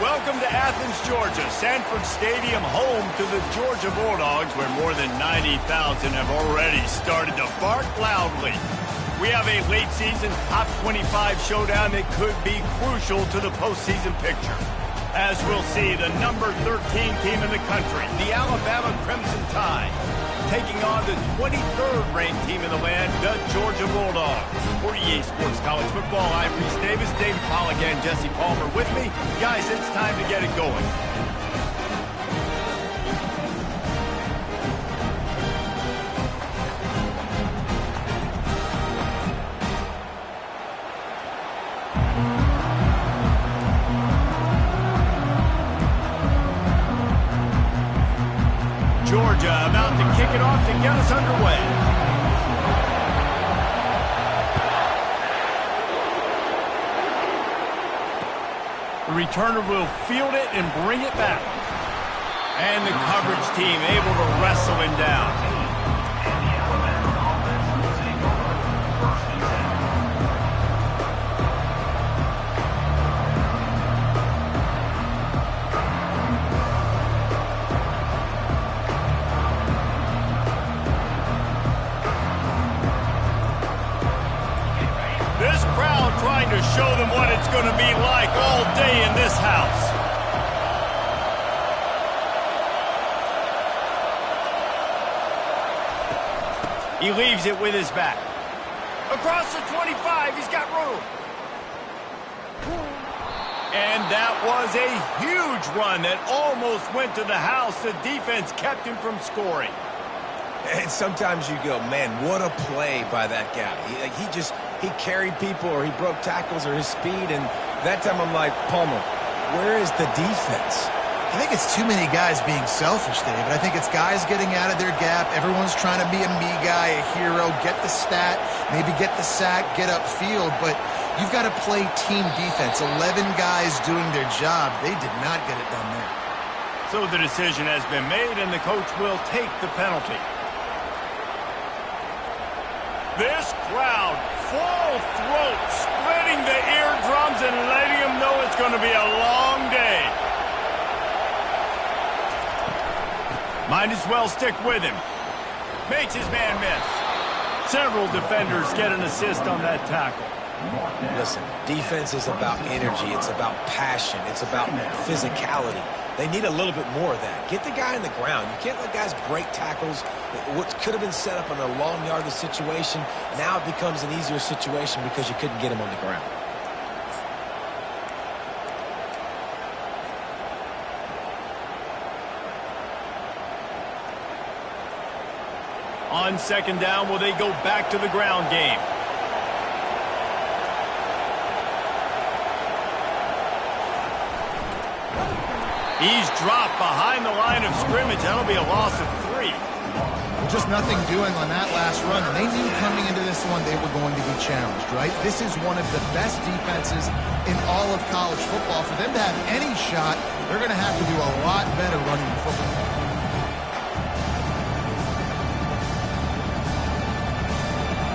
Welcome to Athens, Georgia, Sanford Stadium, home to the Georgia Bulldogs, where more than 90,000 have already started to bark loudly. We have a late-season top 25 showdown that could be crucial to the postseason picture. As we'll see, the number 13 team in the country, the Alabama Crimson Tide, taking on the 23rd ranked team in the land, the Georgia Bulldogs. For EA Sports College Football, I'm Reese Davis, David Pollack, and Jesse Palmer with me. Guys, it's time to get it going. Georgia about to kick it off to get us underway. The returner will field it and bring it back. And the coverage team able to wrestle him down. Trying to show them what it's going to be like all day in this house. He leaves it with his back. Across the 25, he's got room. And that was a huge run that almost went to the house. The defense kept him from scoring. And sometimes you go, man, what a play by that guy. He carried people, or he broke tackles, or his speed. And that time I'm like, Palmer, where is the defense? I think it's too many guys being selfish, David. I think it's guys getting out of their gap. Everyone's trying to be a me guy, a hero, get the stat, maybe get the sack, get upfield. But you've got to play team defense. 11 guys doing their job. They did not get it done there. So the decision has been made, and the coach will take the penalty. This crowd, full throat, splitting the eardrums and letting them know it's going to be a long day. Might as well stick with him. Makes his man miss. Several defenders get an assist on that tackle. Listen, defense is about energy. It's about passion. It's about physicality. They need a little bit more of that. Get the guy on the ground. You can't let guys break tackles. What could have been set up in a long yardage situation, now it becomes an easier situation because you couldn't get him on the ground. On second down, will they go back to the ground game? He's dropped behind the line of scrimmage. That'll be a loss of 3. Just nothing doing on that last run, and they knew coming into this one they were going to be challenged, right? This is one of the best defenses in all of college football. For them to have any shot, they're going to have to do a lot better running the football.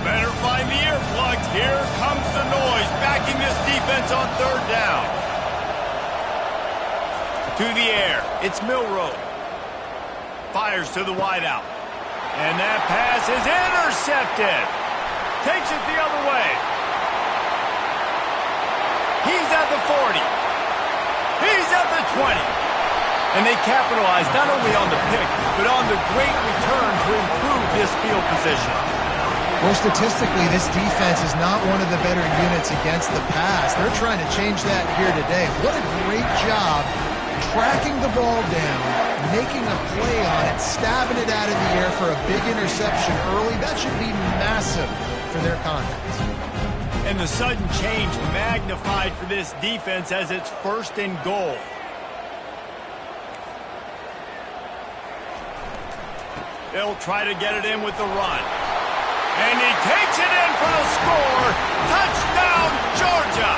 Better find the earplugs. Here comes the noise, backing this defense on third down. To the air, it's Milroe. Fires to the wideout. And that pass is intercepted. Takes it the other way. He's at the 40. He's at the 20. And they capitalize not only on the pick, but on the great return to improve this field position. Well, statistically, this defense is not one of the better units against the pass. They're trying to change that here today. What a great job tracking the ball down, making a play on it, stabbing it out of the air for a big interception early. That should be massive for their confidence. And the sudden change magnified for this defense as it's first and goal. They'll try to get it in with the run. And he takes it in for the score. Touchdown, Georgia!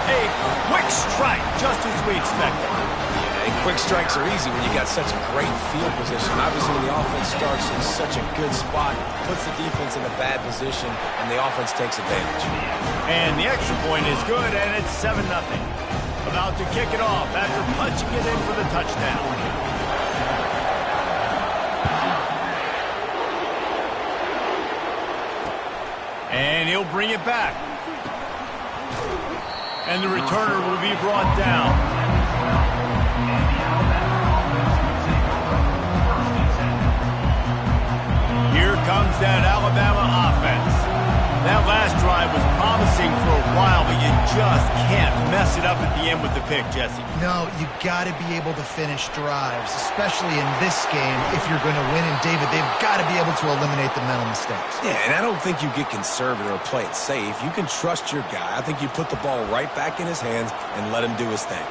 A quick strike, just as we expected. Yeah, and quick strikes are easy when you got such a great field position. Obviously, when the offense starts in such a good spot, puts the defense in a bad position, and the offense takes advantage. And the extra point is good, and it's 7-0. About to kick it off after punching it in for the touchdown. And he'll bring it back. And the returner will be brought down. Here comes that Alabama offense. That last drive was promising for a while, but you just can't mess it up at the end with the pick, Jesse. No, you got to be able to finish drives, especially in this game if you're going to win. And, David, they've got to be able to eliminate the mental mistakes. Yeah, and I don't think you get conservative or play it safe. You can trust your guy. I think you put the ball right back in his hands and let him do his thing.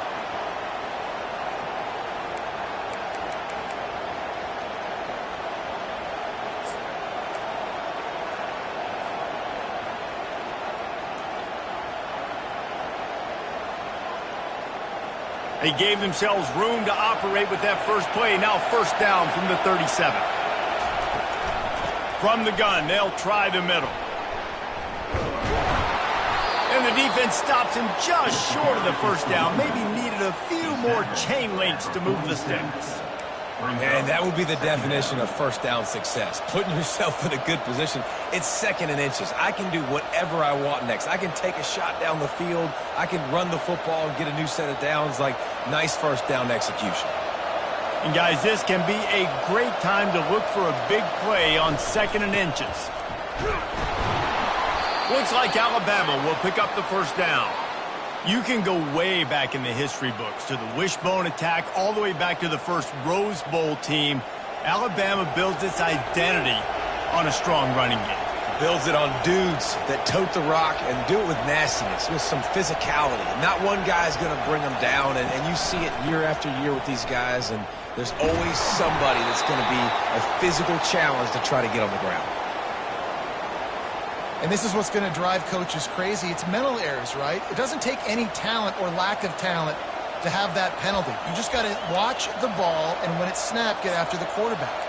They gave themselves room to operate with that first play. Now first down from the 37. From the gun, they'll try the middle. And the defense stops him just short of the first down. Maybe needed a few more chain links to move the sticks. And that would be the definition of first down success. Putting yourself in a good position. It's second and inches. I can do whatever I want next. I can take a shot down the field. I can run the football and get a new set of downs. Like, nice first down execution. And, guys, this can be a great time to look for a big play on second and inches. Looks like Alabama will pick up the first down. You can go way back in the history books to the wishbone attack all the way back to the first Rose Bowl team. Alabama builds its identity on a strong running game. Builds it on dudes that tote the rock and do it with nastiness, with some physicality. Not one guy's going to bring them down, and you see it year after year with these guys, and there's always somebody that's going to be a physical challenge to try to get on the ground. And this is what's going to drive coaches crazy. It's mental errors, right? It doesn't take any talent or lack of talent to have that penalty. You just got to watch the ball, and when it's snapped, get after the quarterback.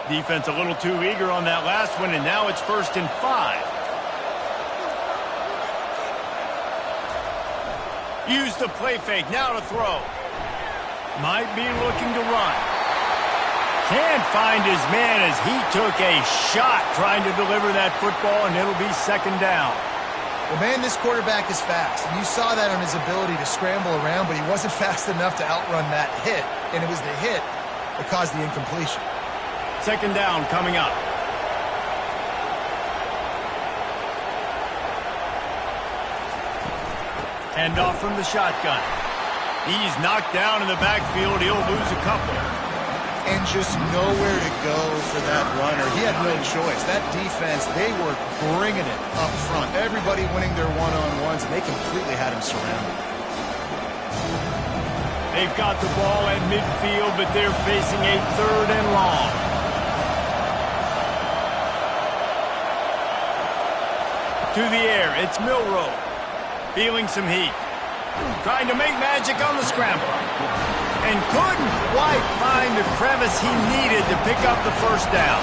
Defense a little too eager on that last one, and now it's 1st and 5. Use the play fake, now to throw. Might be looking to run. Can't find his man as he took a shot trying to deliver that football, and it'll be 2nd down. Well, man, this quarterback is fast. And you saw that on his ability to scramble around, but he wasn't fast enough to outrun that hit. And it was the hit that caused the incompletion. 2nd down coming up. Handoff from the shotgun. He's knocked down in the backfield. He'll lose a couple. And just nowhere to go for that runner. He had no choice. That defense, they were bringing it up front. Everybody winning their one-on-ones, and they completely had him surrounded. They've got the ball at midfield, but they're facing a 3rd and long. To the air, it's Milroe. Feeling some heat. Trying to make magic on the scramble. And couldn't quite find the crevice he needed to pick up the first down.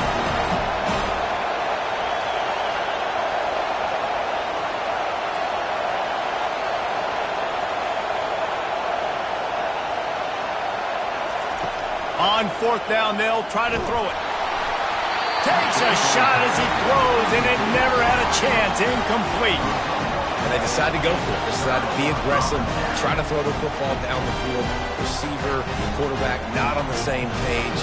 On 4th down, they'll try to throw it. Takes a shot as he throws, and it never had a chance. Incomplete. And they decide to go for it. They decide to be aggressive, try to throw the football down the field. Receiver, quarterback, not on the same page.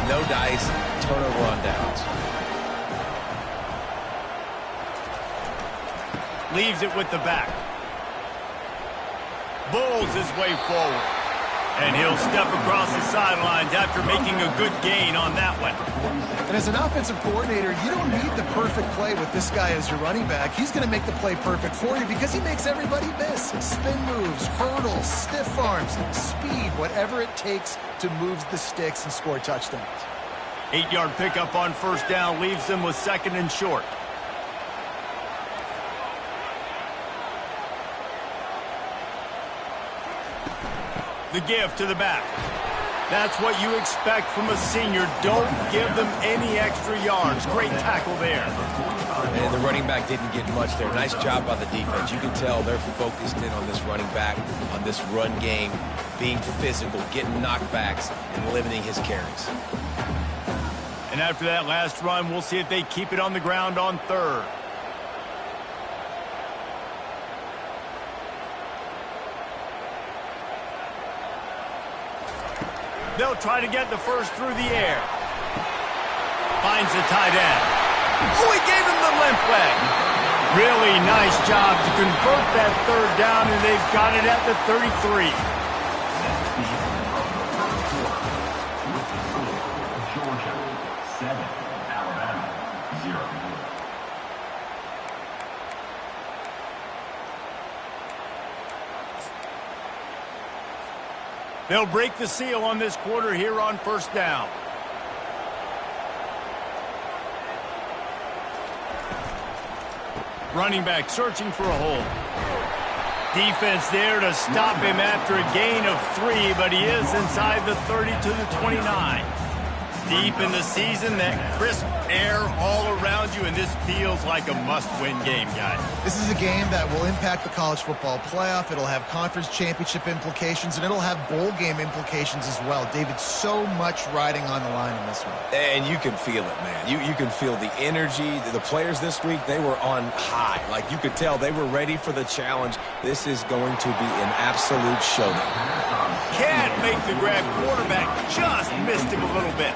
No dice, turnover on downs. Leaves it with the back. Bulls his way forward. And he'll step across the sidelines after making a good gain on that one. And as an offensive coordinator, you don't need the perfect play with this guy as your running back. He's going to make the play perfect for you because he makes everybody miss. Spin moves, hurdles, stiff arms, speed, whatever it takes to move the sticks and score touchdowns. 8-yard pickup on 1st down leaves them with 2nd and short. The give to the back. That's what you expect from a senior. Don't give them any extra yards. Great tackle there. And the running back didn't get much there. Nice job by the defense. You can tell they're focused in on this running back, on this run game, being physical, getting knockbacks, and limiting his carries. And after that last run, we'll see if they keep it on the ground on third. They'll try to get the first through the air. Finds the tight end. Oh, he gave him the limp leg. Really nice job to convert that third down, and they've got it at the 33. Georgia 7, Alabama 0. They'll break the seal on this quarter here on first down. Running back searching for a hole. Defense there to stop him after a gain of 3, but he is inside the 30 to the 29. Deep in the season, that crisp air all around you, and this feels like a must-win game, guys. This is a game that will impact the college football playoff. It'll have conference championship implications, and it'll have bowl game implications as well. David, so much riding on the line in this one. And you can feel it, man. You can feel the energy. The players this week, they were on high. Like, you could tell they were ready for the challenge. This is going to be an absolute showdown. Can't make the grab. Quarterback just missed him a little bit.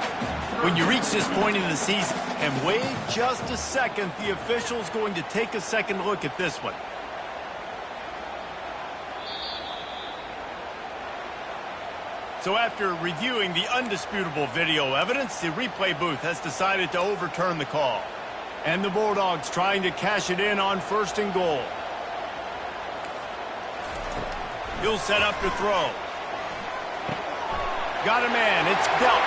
When you reach this point in the season, and wait just a second, the official's going to take a second look at this one. So after reviewing the undisputable video evidence, the replay booth has decided to overturn the call. And the Bulldogs trying to cash it in on 1st and goal. He'll set up to throw. Got a man. It's dealt.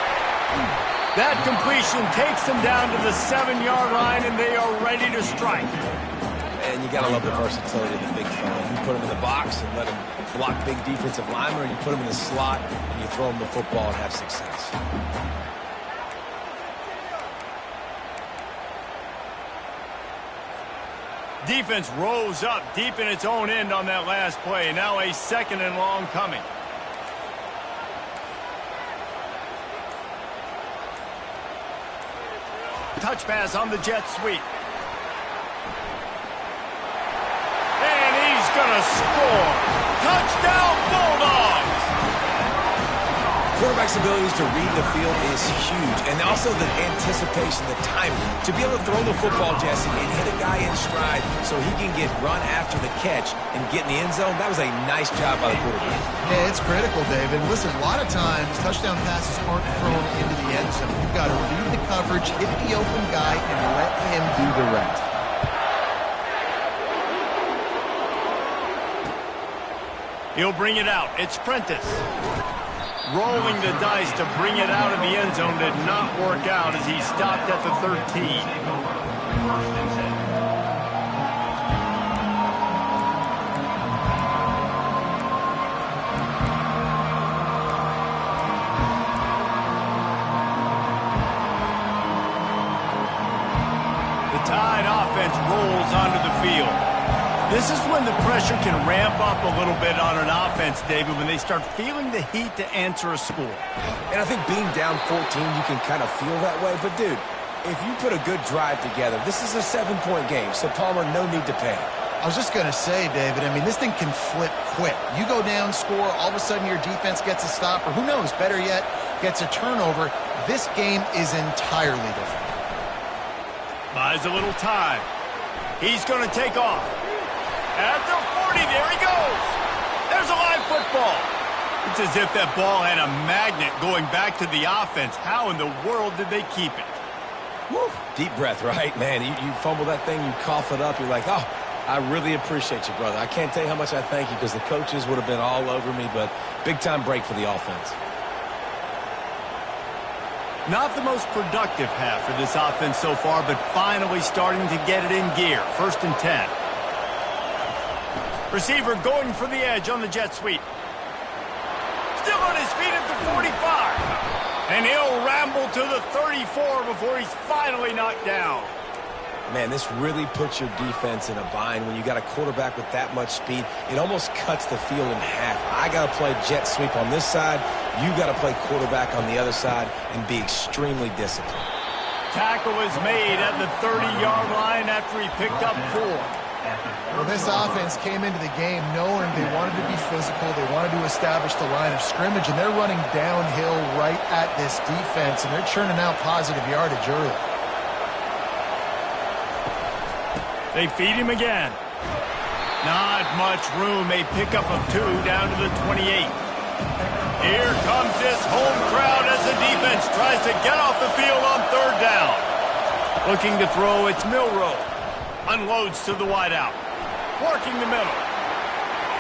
That completion takes them down to the 7-yard line, and they are ready to strike. And you got to love the versatility of the big fella. You put him in the box and let him block big defensive linemen, or you put him in the slot and you throw him the football and have success. Defense rose up deep in its own end on that last play. Now a 2nd and long coming. Touch pass on the jet sweep. And he's going to score. Touchdown, Bulldogs! Quarterback's abilities to read the field is huge, and also the anticipation, the timing. To be able to throw the football, Jesse, and hit a guy in stride so he can get run after the catch and get in the end zone, that was a nice job by the quarterback. Yeah, it's critical, David. Listen, a lot of times, touchdown passes aren't thrown into the end zone. You've got to read the coverage, hit the open guy, and let him do the rest. He'll bring it out. It's Prentice. Rolling the dice to bring it out of the end zone did not work out as he stopped at the 13. The Tide offense rolls onto the field. This is when the pressure can ramp up a little bit on an offense, David, when they start feeling the heat to answer a score. And I think being down 14, you can kind of feel that way. But, dude, if you put a good drive together, this is a 7-point game, so Palmer, no need to panic. I was just going to say, David, I mean, this thing can flip quick. You go down, score, all of a sudden your defense gets a stop, or who knows, better yet, gets a turnover. This game is entirely different. Buys a little time. He's going to take off. At the 40, there he goes. There's a live football. It's as if that ball had a magnet going back to the offense. How in the world did they keep it? Woo. Deep breath, right? Man, you fumble that thing, you cough it up, you're like, oh, I really appreciate you, brother. I can't tell you how much I thank you because the coaches would have been all over me, but big-time break for the offense. Not the most productive half for this offense so far, but finally starting to get it in gear. 1st and 10. Receiver going for the edge on the jet sweep. Still 25. And he'll ramble to the 34 before he's finally knocked down. Man, this really puts your defense in a bind when you got a quarterback with that much speed. It almost cuts the field in half. I got to play jet sweep on this side. You got to play quarterback on the other side and be extremely disciplined. Tackle is made at the 30-yard line after he picked up 4. Well, this offense came into the game knowing they wanted to be physical. They wanted to establish the line of scrimmage, and they're running downhill right at this defense, and they're churning out positive yardage early. They feed him again. Not much room. A pickup of 2 down to the 28. Here comes this home crowd as the defense tries to get off the field on 3rd down. Looking to throw, it's Milrow. Unloads to the wideout. Working the middle.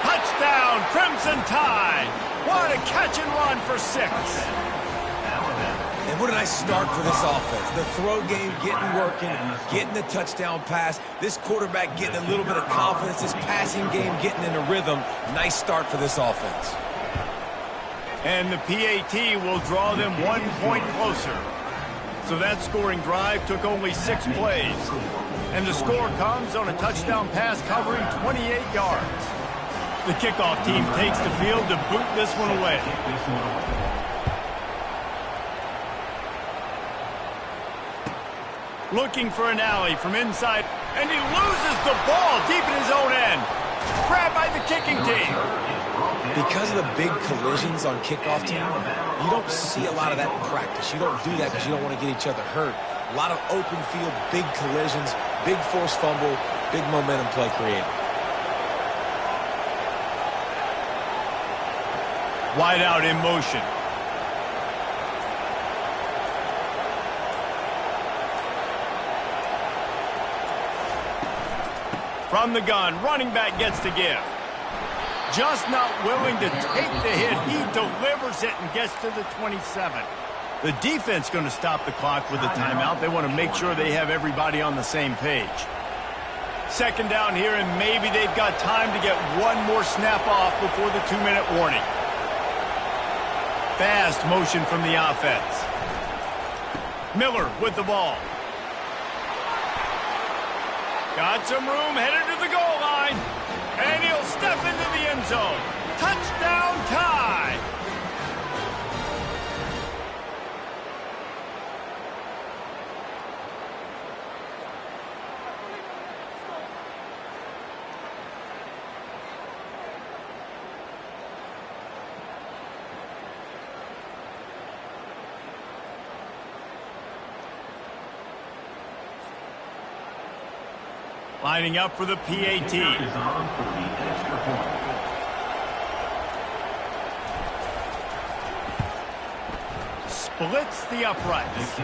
Touchdown, Crimson Tide. What a catch and run for 6. And what a nice start for this offense. The throw game getting working, getting the touchdown pass. This quarterback getting a little bit of confidence. This passing game getting in a rhythm. Nice start for this offense. And the PAT will draw them 1 point closer. So that scoring drive took only 6 plays. And the score comes on a touchdown pass covering 28 yards. The kickoff team takes the field to boot this one away. Looking for an alley from inside, and he loses the ball deep in his own end. Grabbed by the kicking team. Because of the big collisions on kickoff team, you don't see a lot of that in practice. You don't do that because you don't want to get each other hurt. A lot of open field, big collisions, big forced fumble, big momentum play created. Wide out in motion. From the gun, running back gets to give. Just not willing to take the hit. He delivers it and gets to the 27. The defense going to stop the clock with a timeout. They want to make sure they have everybody on the same page. 2nd down here, and maybe they've got time to get one more snap off before the 2-minute warning. Fast motion from the offense. Miller with the ball. Got some room, headed to the goal line. And he'll step into the end zone. Touchdown Tide. Lining up for the PAT. Splits the uprights.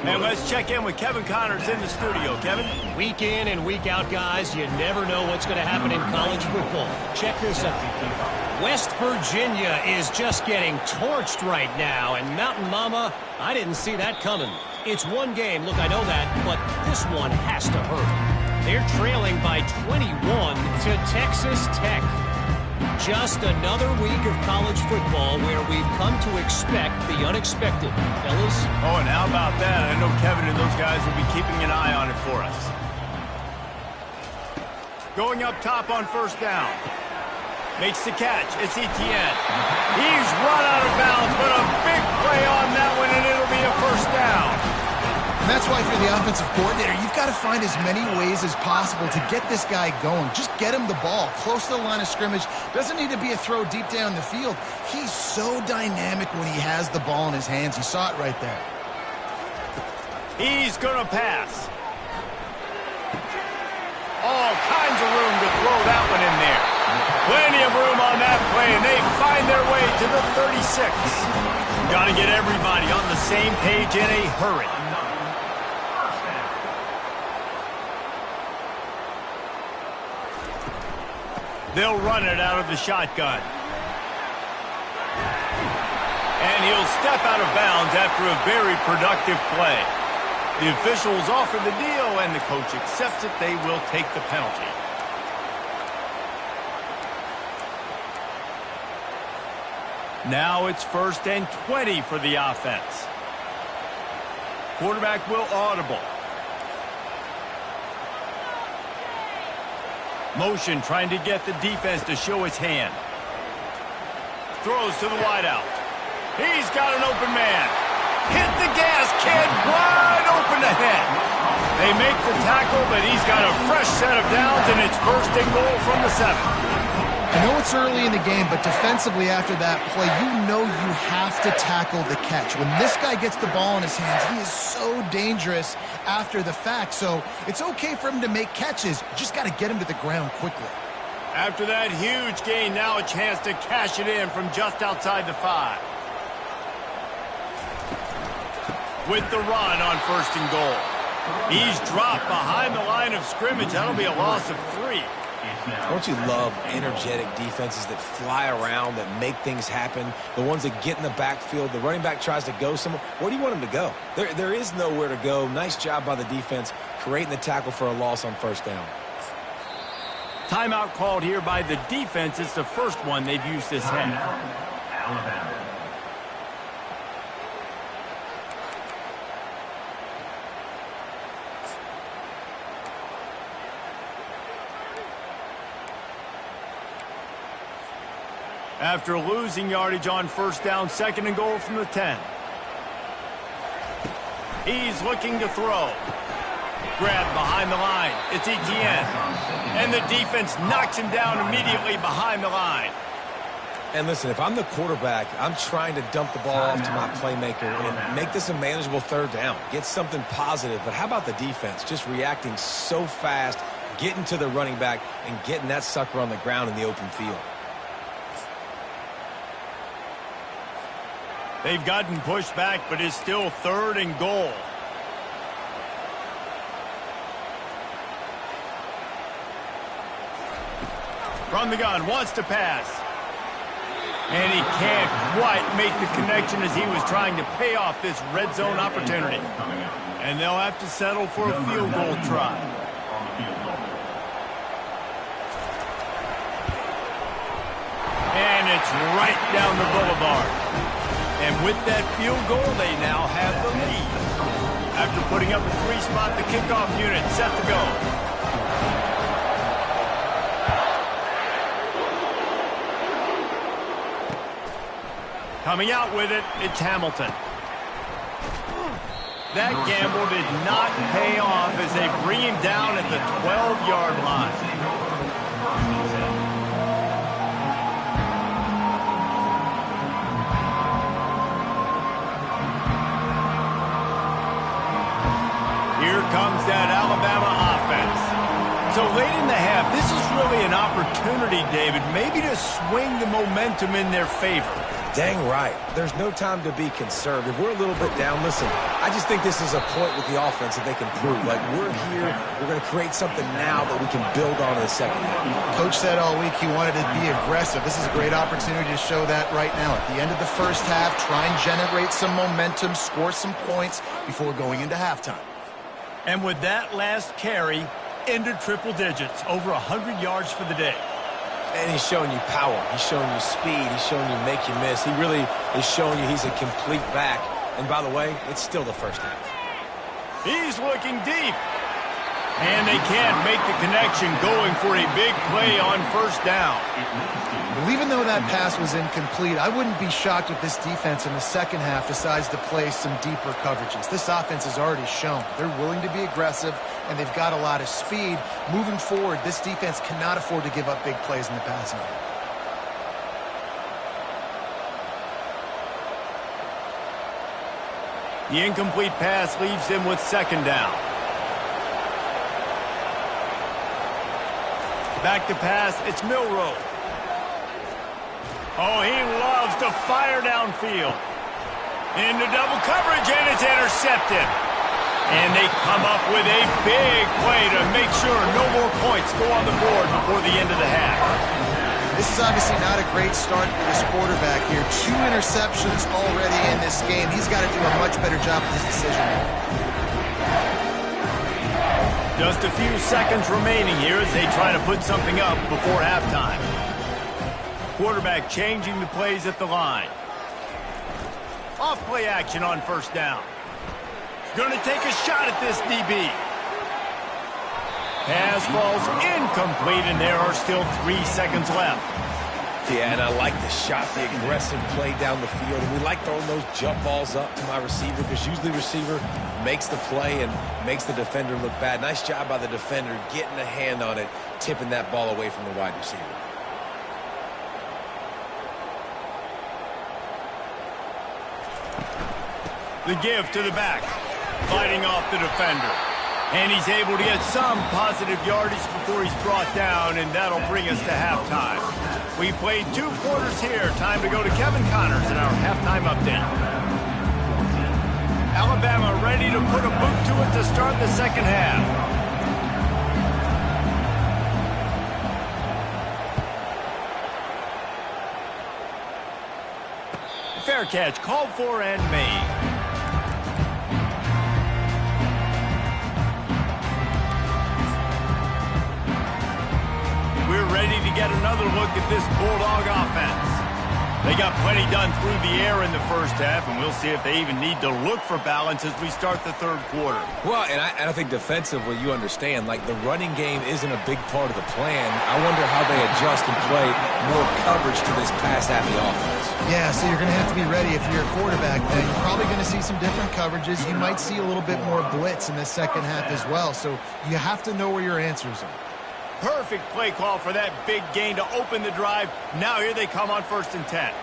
And let's check in with Kevin Connors in the studio. Kevin? Week in and week out, guys, you never know what's going to happen in college football. Check this out. West Virginia is just getting torched right now, and Mountain Mama, I didn't see that coming. It's one game, look, I know that, but this one has to hurt. They're trailing by 21 to Texas Tech. Just another week of college football where we've come to expect the unexpected, fellas. Oh, and how about that? I know Kevin and those guys will be keeping an eye on it for us. Going up top on 1st down. Makes the catch. It's Etienne. He's run out of bounds, but a big play on that one, and it'll be a 1st down. And that's why if you're the offensive coordinator, you've got to find as many ways as possible to get this guy going. Just get him the ball close to the line of scrimmage. Doesn't need to be a throw deep down the field. He's so dynamic when he has the ball in his hands. You saw it right there. He's going to pass. All kinds of room to throw that one in there. Plenty of room on that play, and they find their way to the 36. Got to get everybody on the same page in a hurry. They'll run it out of the shotgun. And he'll step out of bounds after a very productive play. The officials offer the deal, and the coach accepts it. They will take the penalty. Now it's 1st and 20 for the offense. Quarterback will audible. Motion trying to get the defense to show his hand. Throws to the wideout. He's got an open man. Hit the gas, kid. Wide open ahead. They make the tackle, but he's got a fresh set of downs, and it's 1st and goal from the 7. I know it's early in the game, but defensively after that play, you know you have to tackle the catch. When this guy gets the ball in his hands, he is so dangerous after the fact. So it's okay for him to make catches. You just got to get him to the ground quickly. After that huge gain, now a chance to cash it in from just outside the 5. With the run on 1st and goal. He's dropped behind the line of scrimmage. That'll be a loss of 3. Don't you love energetic defenses that fly around, that make things happen, the ones that get in the backfield? The running back tries to go somewhere. Where do you want him to go? There is nowhere to go. Nice job by the defense creating the tackle for a loss on 1st down. Timeout called here by the defense. It's the first one they've used this half. Alabama. After losing yardage on 1st down, 2nd and goal from the 10. He's looking to throw. Grabbed behind the line. It's Etienne. And the defense knocks him down immediately behind the line. And listen, if I'm the quarterback, I'm trying to dump the ball off to my playmaker and make this a manageable 3rd down. Get something positive. But how about the defense? Just reacting so fast, getting to the running back, and getting that sucker on the ground in the open field. They've gotten pushed back, but it's still 3rd and goal. From the gun, wants to pass. And he can't quite make the connection as he was trying to pay off this red zone opportunity. And they'll have to settle for a field goal try. And it's right down the boulevard. And with that field goal, they now have the lead. After putting up a 3-spot, the kickoff unit set to go. Coming out with it, it's Hamilton. That gamble did not pay off as they bring him down at the 12-yard line. Here comes that Alabama offense. So late in the half, this is really an opportunity, David, maybe to swing the momentum in their favor. Dang right. There's no time to be conservative. We're a little bit down. Listen, I just think this is a point with the offense that they can prove. Like, we're here, we're going to create something now that we can build on in the 2nd half. Coach said all week he wanted to be aggressive. This is a great opportunity to show that right now. At the end of the 1st half, try and generate some momentum, score some points before going into halftime. And with that last carry, into triple digits, over 100 yards for the day. And he's showing you power. He's showing you speed. He's showing you make you miss. He really is showing you he's a complete back. And by the way, it's still the 1st half. He's looking deep. And they can't make the connection, going for a big play on 1st down. Well, even though that pass was incomplete, I wouldn't be shocked if this defense in the 2nd half decides to play some deeper coverages. This offense has already shown they're willing to be aggressive, and they've got a lot of speed. Moving forward, this defense cannot afford to give up big plays in the passing game. The incomplete pass leaves them with 2nd down. Back to pass, it's Milroe. Oh, he loves to fire downfield. Into double coverage, and it's intercepted. And they come up with a big play to make sure no more points go on the board before the end of the half. This is obviously not a great start for this quarterback here. 2 interceptions already in this game. He's got to do a much better job with his decision-making. Just a few seconds remaining here as they try to put something up before halftime. quarterback changing the plays at the line. Off play action on first down. Going to take a shot at this DB. Pass falls incomplete, and there are still 3 seconds left. Yeah, and I like the shot, the aggressive play down the field. And we like throwing those jump balls up to my receiver because usually the receiver makes the play and makes the defender look bad. Nice job by the defender getting a hand on it, tipping that ball away from the wide receiver. The give to the back, fighting off the defender. And he's able to get some positive yardage before he's brought down, and that'll bring us to halftime. We played 2 quarters here. Time to go to Kevin Connors in our halftime update. Alabama ready to put a boot to it to start the second half. Fair catch called for and made. We're ready to get another look at this Bulldog offense. They got plenty done through the air in the first half, and we'll see if they even need to look for balance as we start the third quarter. Well, and I think defensively, you understand, like the running game isn't a big part of the plan. I wonder how they adjust and play more coverage to this pass-happy offense. Yeah, so you're going to have to be ready if you're a quarterback then. You're probably going to see some different coverages. You might see a little bit more blitz in the second half as well, so you have to know where your answers are. Perfect play call for that big gain to open the drive. Now here they come on 1st and 10.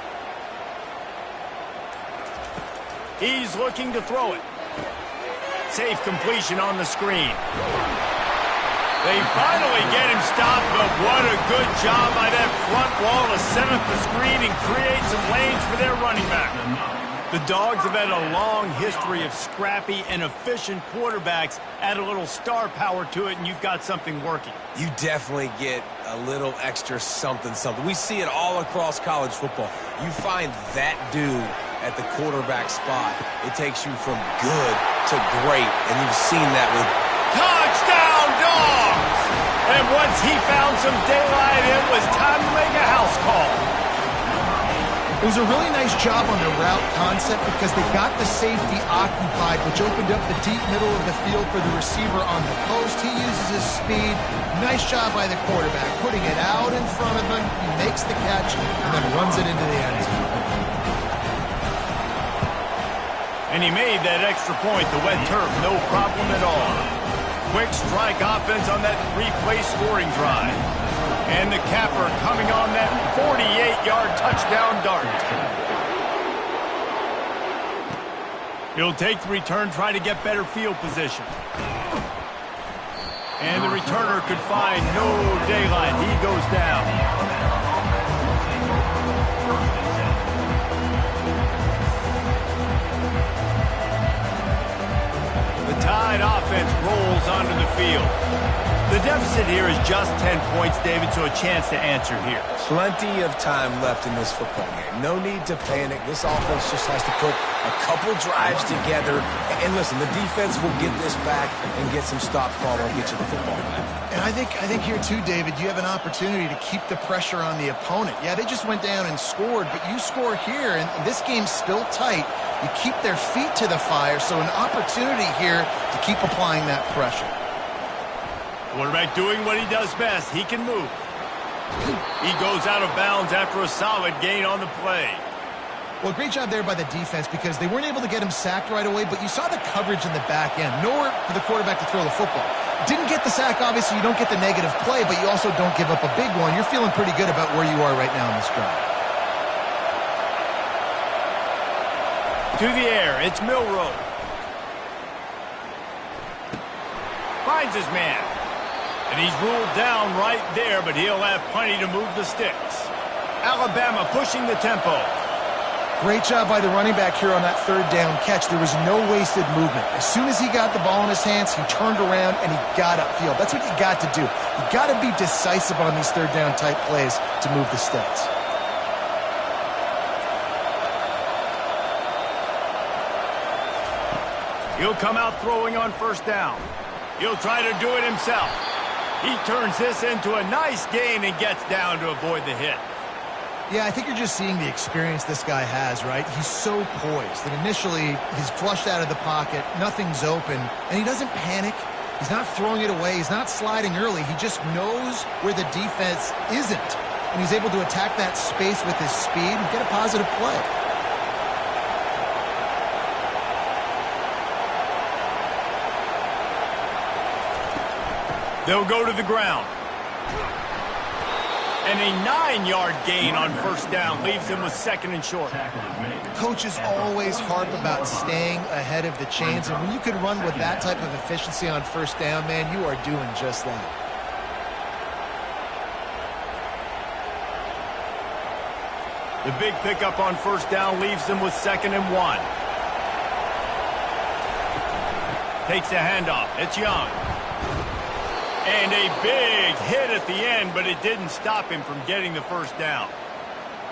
He's looking to throw it. Safe completion on the screen. They finally get him stopped, but what a good job by that front wall to set up the screen and create some lanes for their running back. The Dogs have had a long history of scrappy and efficient quarterbacks. Add a little star power to it, and you've got something working. You definitely get a little extra something. We see it all across college football. You find that dude at the quarterback spot, it takes you from good to great, and you've seen that with touchdown Dogs! And once he found some daylight, it was time to make a house call. It was a really nice job on the route concept because they got the safety occupied, which opened up the deep middle of the field for the receiver on the post. He uses his speed. Nice job by the quarterback, putting it out in front of him. He makes the catch and then runs it into the end zone. And he made that extra point, the wet turf, no problem at all. Quick strike offense on that 3-play scoring drive. And the capper coming on that 48-yard touchdown dart. He'll take the return, try to get better field position. And the returner could find no daylight. He goes down. Tide offense rolls onto the field. The deficit here is just 10 points, David, so a chance to answer here. Plenty of time left in this football game. No need to panic. This offense just has to put a couple drives together. And listen, the defense will get this back and get some stops called and get you the football back. And I think here too, David, you have an opportunity to keep the pressure on the opponent. Yeah, they just went down and scored, but you score here, and this game's still tight. You keep their feet to the fire, so an opportunity here to keep applying that pressure. Quarterback doing what he does best. He can move. He goes out of bounds after a solid gain on the play. Well, great job there by the defense because they weren't able to get him sacked right away, but you saw the coverage in the back end. Nowhere for the quarterback to throw the football. Didn't get the sack, obviously. You don't get the negative play, but you also don't give up a big one. You're feeling pretty good about where you are right now in this drive. To the air, it's Milroe. Finds his man. And he's ruled down right there, but he'll have plenty to move the sticks. Alabama pushing the tempo. Great job by the running back here on that 3rd down catch. There was no wasted movement. As soon as he got the ball in his hands, he turned around and he got upfield. That's what you got to do. You got to be decisive on these 3rd down type plays to move the sticks. He'll come out throwing on 1st down. He'll try to do it himself. He turns this into a nice gain and gets down to avoid the hit. Yeah, I think you're just seeing the experience this guy has, right? He's so poised. And initially, he's flushed out of the pocket, nothing's open, and he doesn't panic. He's not throwing it away. He's not sliding early. He just knows where the defense isn't. And he's able to attack that space with his speed and get a positive play. They'll go to the ground. And a 9-yard gain on first down leaves them with second and short. Coaches always harp about staying ahead of the chains, and when you can run with that type of efficiency on first down, man, you are doing just that. The big pickup on first down leaves them with second and 1. Takes the handoff. It's Young. And a big hit at the end, but it didn't stop him from getting the first down.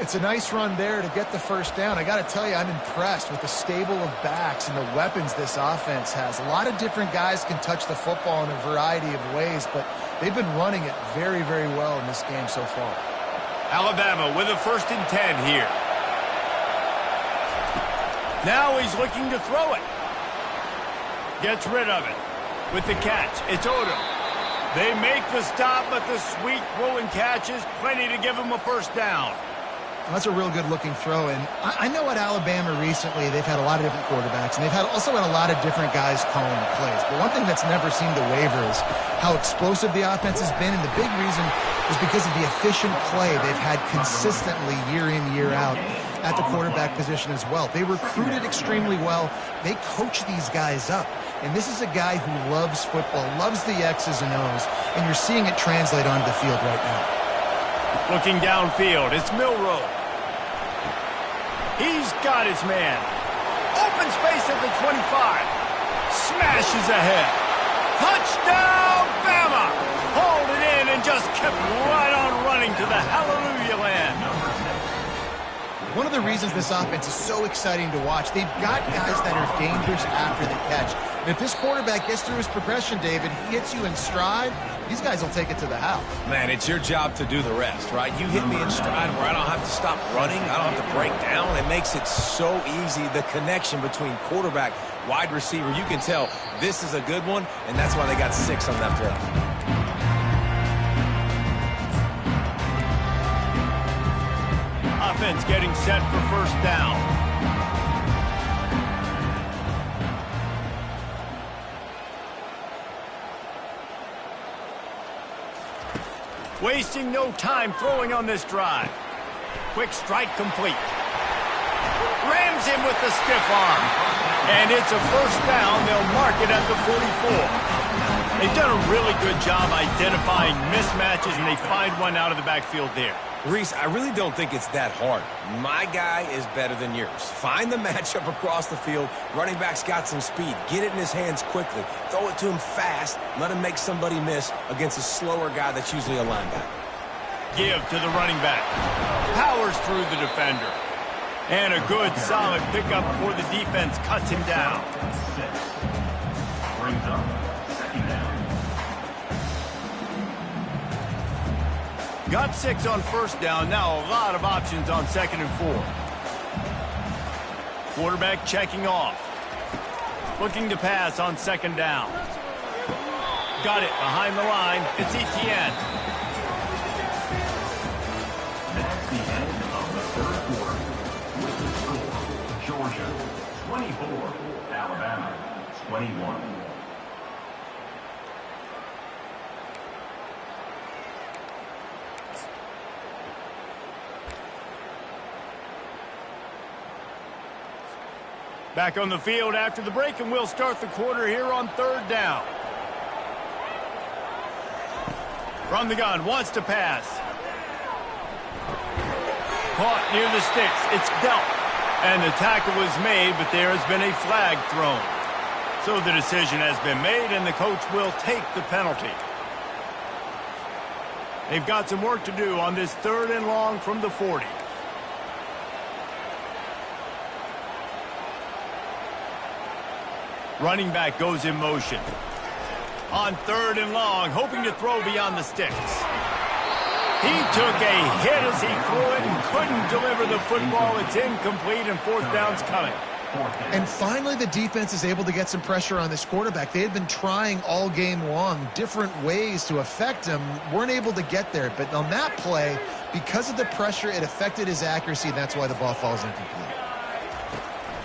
It's a nice run there to get the first down. I got to tell you, I'm impressed with the stable of backs and the weapons this offense has. A lot of different guys can touch the football in a variety of ways, but they've been running it very, very well in this game so far. Alabama with a 1st and 10 here. Now he's looking to throw it. Gets rid of it. With the catch, it's Odom. They make the stop, but the sweet throw and catch is plenty to give him a first down. Well, that's a real good-looking throw, and I know at Alabama recently they've had a lot of different quarterbacks, and they've also had a lot of different guys calling plays. But one thing that's never seemed to waver is how explosive the offense has been, and the big reason is because of the efficient play they've had consistently year in, year out at the quarterback position as well. They recruited extremely well. They coach these guys up. And this is a guy who loves football, loves the X's and O's, and you're seeing it translate onto the field right now. Looking downfield, it's Milroe. He's got his man. Open space at the 25. Smashes ahead. Touchdown, Bama! Hauled it in and just kept right on running to the hallelujah land. One of the reasons this offense is so exciting to watch, they've got guys that are dangerous after the catch. And if this quarterback gets through his progression, David, he hits you in stride, these guys will take it to the house. Man, it's your job to do the rest, right? You hit me in stride where I don't have to stop running. I don't have to break down. It makes it so easy, the connection between quarterback, wide receiver. You can tell this is a good one, and that's why they got 6 on that play. Offense getting set for first down. Wasting no time throwing on this drive. Quick strike complete. Rams him with the stiff arm. And it's a first down. They'll mark it at the 44. They've done a really good job identifying mismatches, and they find one out of the backfield there. Reese, I really don't think it's that hard. My guy is better than yours. Find the matchup across the field. Running back's got some speed. Get it in his hands quickly. Throw it to him fast. Let him make somebody miss against a slower guy that's usually a linebacker. Give to the running back. Powers through the defender. And a good, solid pickup before the defense cuts him down. Brings up second down. Got 6 on first down. Now a lot of options on 2nd and 4. Quarterback checking off. Looking to pass on 2nd down. Got it behind the line. It's Etienne. That's the end of the third quarter. With the score, Georgia 24, Alabama 21. Back on the field after the break, and we'll start the quarter here on 3rd down. From the gun, wants to pass. Caught near the sticks. It's dealt. And the tackle was made, but there has been a flag thrown. So the decision has been made, and the coach will take the penalty. They've got some work to do on this 3rd and long from the 40. Running back goes in motion. On 3rd and long, hoping to throw beyond the sticks. He took a hit as he threw it and couldn't deliver the football. It's incomplete, and fourth down's coming. And finally, the defense is able to get some pressure on this quarterback. They had been trying all game long different ways to affect him, weren't able to get there. But on that play, because of the pressure, it affected his accuracy, and that's why the ball falls incomplete.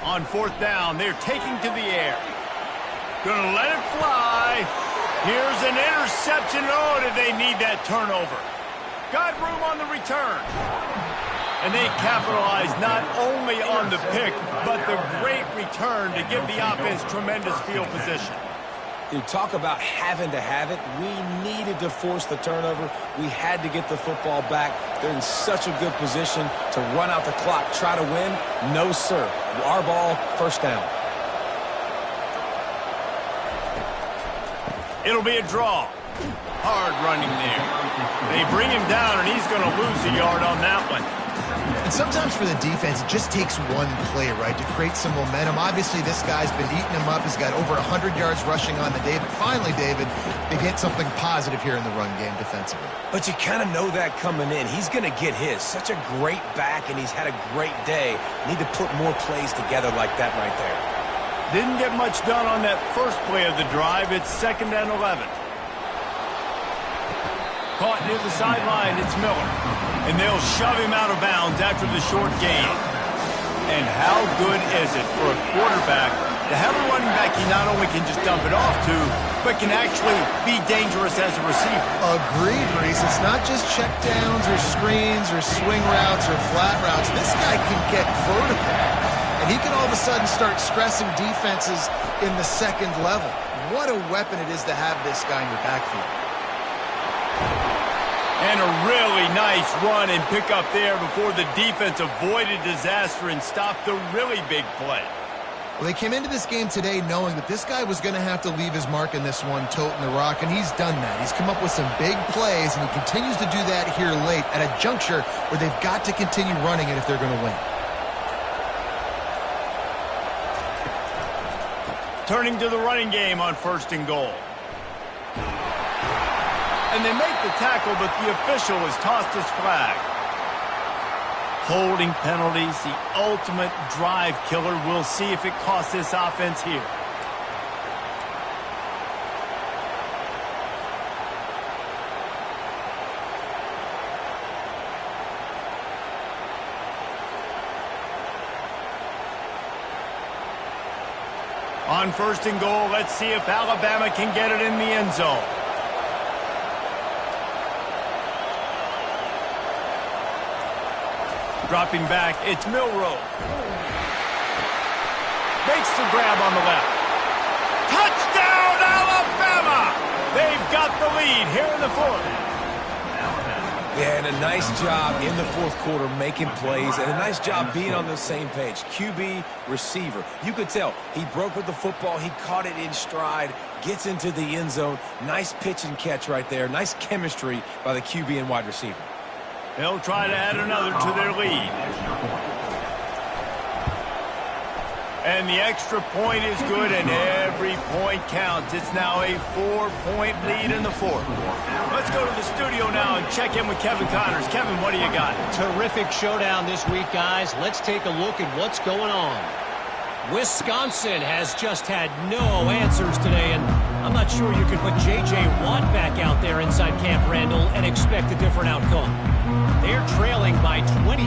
On fourth down, they're taking to the air. Gonna let it fly. Here's an interception. Oh, did they need that turnover? Got room on the return. And they capitalized not only on the pick, but the great return to give the offense tremendous field position. You talk about having to have it. We needed to force the turnover. We had to get the football back. They're in such a good position to run out the clock, try to win. No, sir. Our ball, first down. It'll be a draw. Hard running there. They bring him down, and he's going to lose a yard on that one. And sometimes for the defense, it just takes one play, right, to create some momentum. Obviously, this guy's been eating him up. He's got over 100 yards rushing on the day. But finally, David, they get something positive here in the run game defensively. But you kind of know that coming in. He's going to get his. Such a great back, and he's had a great day. Need to put more plays together like that right there. Didn't get much done on that first play of the drive. It's 2nd and 11. Caught near the sideline, it's Miller. And they'll shove him out of bounds after the short gain. And how good is it for a quarterback to have a running back he not only can just dump it off to, but can actually be dangerous as a receiver? Agreed, Reese. It's not just check downs or screens or swing routes or flat routes. This guy can get vertical. And he can all of a sudden start stressing defenses in the second level. What a weapon it is to have this guy in your backfield. And a really nice run and pick up there before the defense avoided disaster and stopped the really big play. Well, they came into this game today knowing that this guy was going to have to leave his mark in this one, toting the rock, and he's done that. He's come up with some big plays, and he continues to do that here late at a juncture where they've got to continue running it if they're going to win. Turning to the running game on 1st and goal. And they make the tackle, but the official has tossed his flag. Holding penalties, the ultimate drive killer. We'll see if it costs this offense here. On 1st and goal, let's see if Alabama can get it in the end zone. Dropping back, it's Milroe. Makes the grab on the left. Touchdown, Alabama! They've got the lead here in the 4th. Yeah, and a nice job in the 4th quarter making plays, and a nice job being on the same page. QB, receiver. You could tell he broke with the football. He caught it in stride, gets into the end zone. Nice pitch and catch right there. Nice chemistry by the QB and wide receiver. They'll try to add another to their lead. And the extra point is good, and every point counts. It's now a 4-point lead in the 4th. Let's go to the studio now and check in with Kevin Connors. Kevin, what do you got? Terrific showdown this week, guys. Let's take a look at what's going on. Wisconsin has just had no answers today, and I'm not sure you can put J.J. Watt back out there inside Camp Randall and expect a different outcome. They're trailing by 25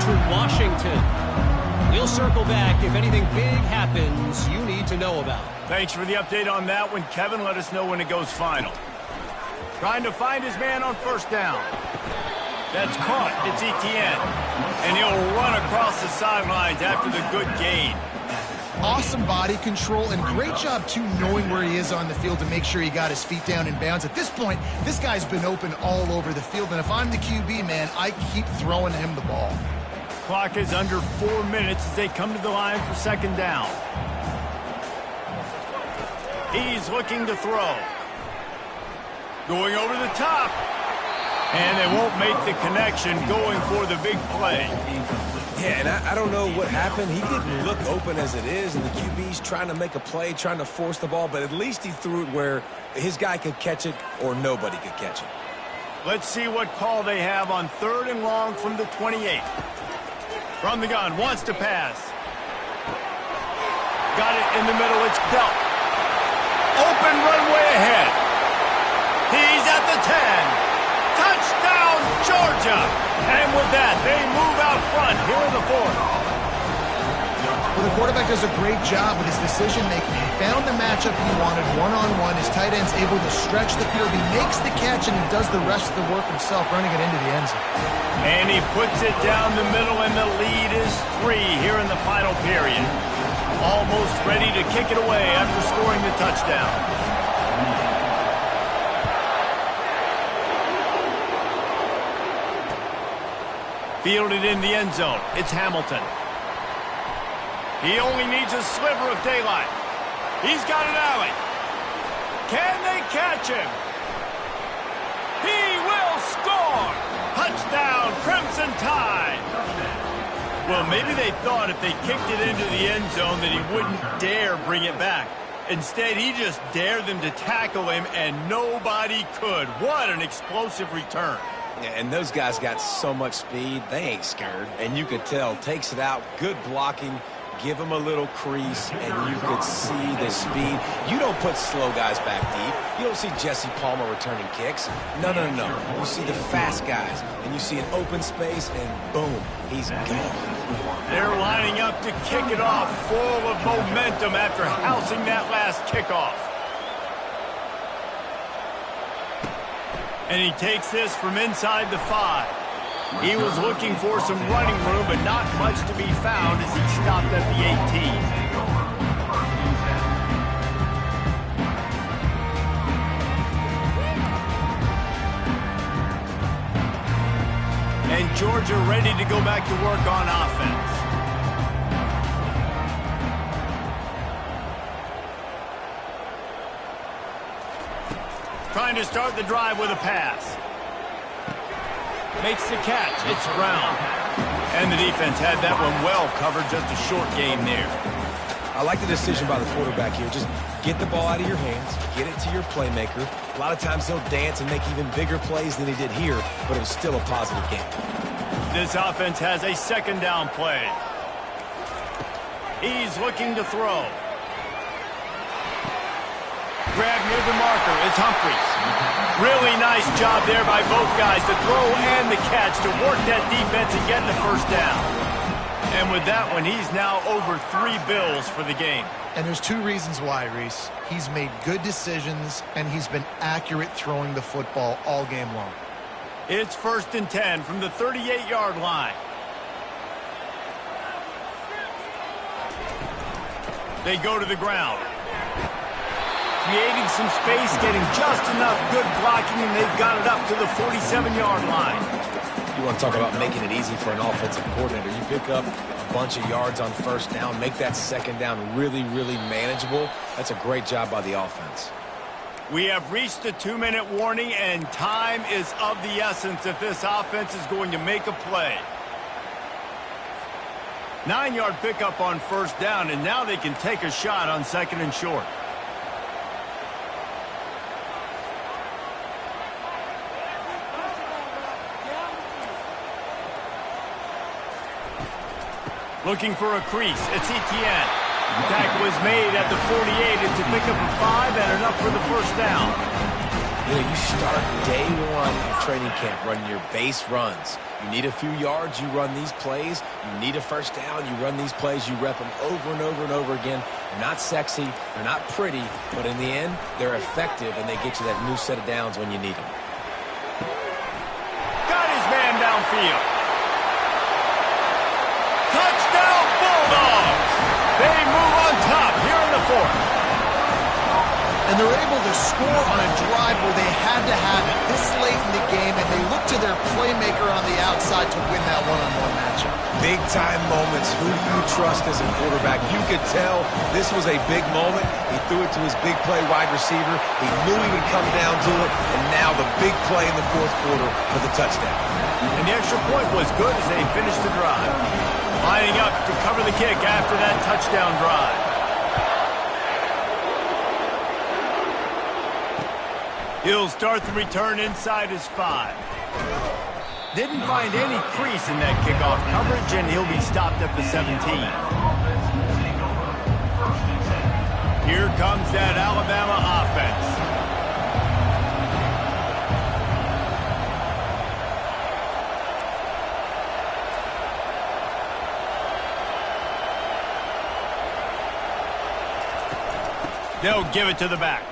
to Washington. We'll circle back if anything big happens you need to know about. Thanks for the update on that one, Kevin. Let us know when it goes final. Trying to find his man on 1st down. That's caught. It's Etienne. And he'll run across the sidelines after the good gain. Awesome body control and great job, too, knowing where he is on the field to make sure he got his feet down in bounds. At this point, this guy's been open all over the field. And if I'm the QB, man, I keep throwing him the ball. Clock is under 4 minutes as they come to the line for 2nd down. He's looking to throw. Going over the top. And they won't make the connection, going for the big play. Yeah, and I don't know what happened. He didn't look open as it is, and the QB's trying to make a play, trying to force the ball, but at least he threw it where his guy could catch it or nobody could catch it. Let's see what call they have on 3rd and long from the 28. From the gun, wants to pass. Got it in the middle, it's dealt. Open runway ahead. He's at the 10. Touchdown, Georgia! And with that, they move out front here in the 4th. Well, the quarterback does a great job with his decision-making. He found the matchup he wanted one-on-one. His tight end's able to stretch the field. He makes the catch, and he does the rest of the work himself, running it into the end zone. And he puts it down the middle, and the lead is 3 here in the final period. Almost ready to kick it away after scoring the touchdown. Fielded in the end zone. It's Hamilton. He only needs a sliver of daylight. He's got an alley. Can they catch him? He will score! Touchdown, Crimson Tide! Well, maybe they thought if they kicked it into the end zone that he wouldn't dare bring it back. Instead, he just dared them to tackle him, and nobody could. What an explosive return. Yeah, and those guys got so much speed, they ain't scared. And you could tell, takes it out, good blocking, give him a little crease, and you could see the speed. You don't put slow guys back deep. You don't see Jesse Palmer returning kicks. No. You see the fast guys, and you see an open space, and boom, he's gone. They're lining up to kick it off, full of momentum after housing that last kickoff. And he takes this from inside the 5. He was looking for some running room, but not much to be found as he stopped at the 18. And Georgia ready to go back to work on offense. Trying to start the drive with a pass. Makes the catch. It's Brown. And the defense had that one well covered. Just a short game there. I like the decision by the quarterback here. Just get the ball out of your hands, get it to your playmaker. A lot of times he'll dance and make even bigger plays than he did here, but it was still a positive game. This offense has a 2nd down play. He's looking to throw. Grab near the marker. It's Humphries. Really nice job there by both guys to throw and the catch to work that defense and get the 1st down. And with that one, he's now over 3 bills for the game. And there's 2 reasons why, Reese. He's made good decisions, and he's been accurate throwing the football all game long. It's 1st and 10 from the 38-yard line. They go to the ground. Creating some space, getting just enough good blocking, and they've got it up to the 47-yard line. You want to talk about making it easy for an offensive coordinator. You pick up a bunch of yards on 1st down, make that 2nd down really, really manageable. That's a great job by the offense. We have reached the 2-minute warning, and time is of the essence if this offense is going to make a play. 9-yard pickup on 1st down, and now they can take a shot on 2nd and short. Looking for a crease. It's Etienne. Tackle is made at the 48. It's a pickup of 5 and enough for the 1st down. You know, you start day 1 of training camp running your base runs. You need a few yards, you run these plays. You need a 1st down, you run these plays. You rep them over and over and over again. They're not sexy, they're not pretty, but in the end, they're effective, and they get you that new set of downs when you need them. Got his man downfield. Touchdown, Bulldogs! They move on top here in the 4th. And they're able to score on a drive where they had to have it this late in the game, and they look to their playmaker on the outside to win that one-on-one matchup. Big-time moments. Who do you trust as a quarterback? You could tell this was a big moment. He threw it to his big play wide receiver. He knew he would come down to it, and now the big play in the 4th quarter for the touchdown. And the extra point was good as they finished the drive. Lining up to cover the kick after that touchdown drive. He'll start the return inside his 5. Didn't find any crease in that kickoff coverage, and he'll be stopped at the 17. Here comes that Alabama offense. They'll give it to the back.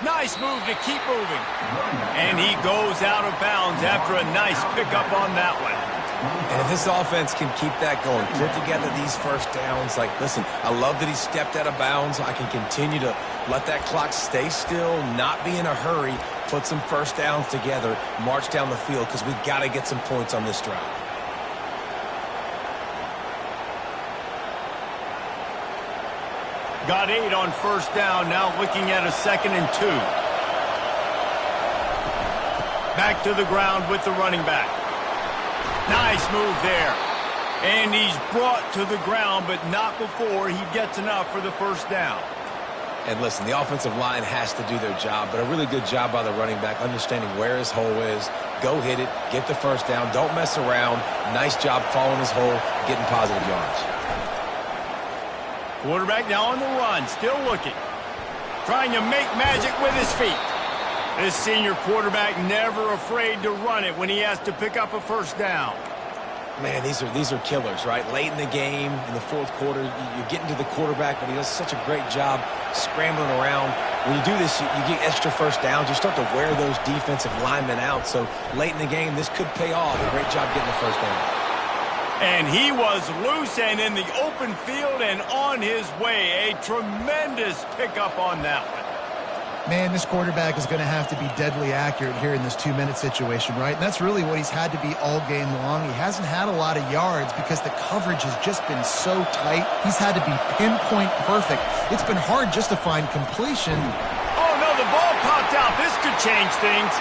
Nice move to keep moving. And he goes out of bounds after a nice pickup on that one. And if this offense can keep that going, put together these first downs, like, listen, I love that he stepped out of bounds. I can continue to let that clock stay still, not be in a hurry, put some first downs together, march down the field, because we got to get some points on this drive. Got 8 on first down, now looking at a 2nd and 2. Back to the ground with the running back. Nice move there. And he's brought to the ground, but not before he gets enough for the first down. And listen, the offensive line has to do their job, but a really good job by the running back, understanding where his hole is. Go hit it, get the first down, don't mess around. Nice job following his hole, getting positive yards. Quarterback now on the run, still looking. Trying to make magic with his feet. This senior quarterback never afraid to run it when he has to pick up a first down. Man, these are killers, right? Late in the game, in the fourth quarter, you're getting to the quarterback, but he does such a great job scrambling around. When you do this, you get extra first downs. You start to wear those defensive linemen out. So late in the game, this could pay off. A great job getting the first down. And he was loose and in the open field and on his way. A tremendous pickup on that one. Man, this quarterback is going to have to be deadly accurate here in this 2-minute situation, right? And that's really what he's had to be all game long. He hasn't had a lot of yards because the coverage has just been so tight. He's had to be pinpoint perfect. It's been hard just to find completion. Oh, no, the ball popped out. This could change things.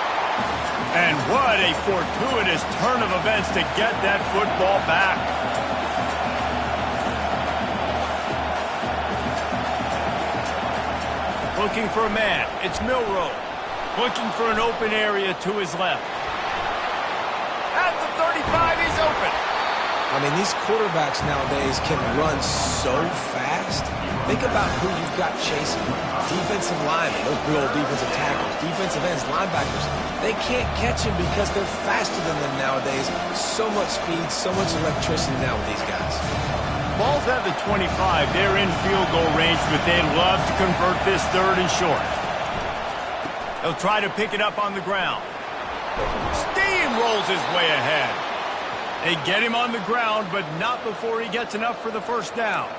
And what a fortuitous turn of events to get that football back. Looking for a man. It's Milroe. Looking for an open area to his left. At the 35, he's open. I mean, these quarterbacks nowadays can run so fast. Think about who you've got chasing. Defensive linemen, those big old defensive tackles, defensive ends, linebackers. They can't catch him because they're faster than them nowadays. So much speed, so much electricity now with these guys. Ball's at the 25. They're in field goal range, but they'd love to convert this 3rd and short. He'll try to pick it up on the ground. Steamrolls his way ahead. They get him on the ground, but not before he gets enough for the first down.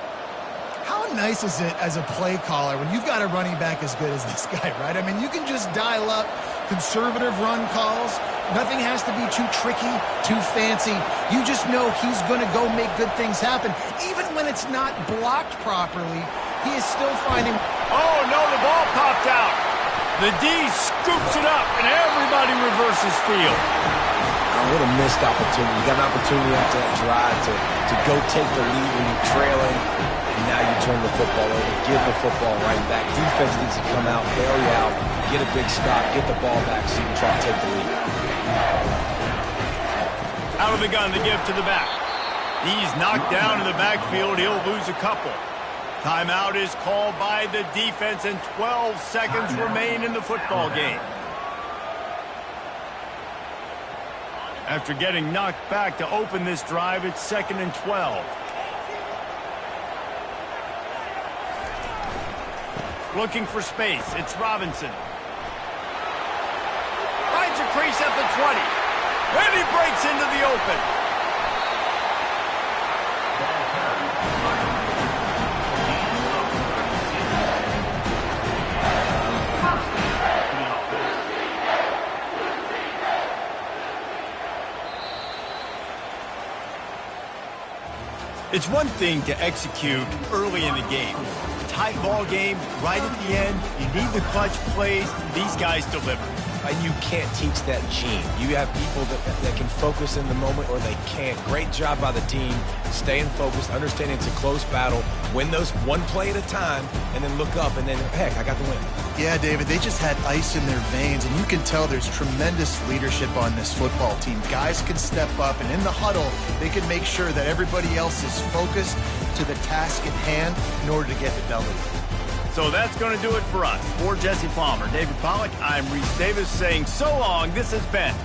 How nice is it as a play caller when you've got a running back as good as this guy, right? I mean, you can just dial up conservative run calls. Nothing has to be too tricky, too fancy. You just know he's going to go make good things happen. Even when it's not blocked properly, he is still finding... Oh, no, the ball popped out. The D scoops it up, and everybody reverses field. Oh, what a missed opportunity. You got an opportunity after that drive to go take the lead when you're trailing. And now you turn the football over, give the football right back. Defense needs to come out, bail you out, get a big stop, get the ball back so you can try to take the lead. Out of the gun to give to the back. He's knocked down in the backfield. He'll lose a couple. Timeout is called by the defense, and 12 seconds remain in the football game. After getting knocked back to open this drive, it's 2nd and 12. Looking for space. It's Robinson. Finds a crease at the 20. And he breaks into the open. It's one thing to execute early in the game. Tight ball game, right at the end, you need the clutch plays. These guys deliver. and you can't teach that gene. You have people that can focus in the moment or they can't. Great job by the team, staying focused, understanding it's a close battle, win those one play at a time, and then look up, and then, heck, I got the win. Yeah, David, they just had ice in their veins, and you can tell there's tremendous leadership on this football team. Guys can step up, and in the huddle, they can make sure that everybody else is focused to the task at hand in order to get the W. So that's going to do it for us. For Jesse Palmer, David Pollack, I'm Reese Davis saying so long. This has been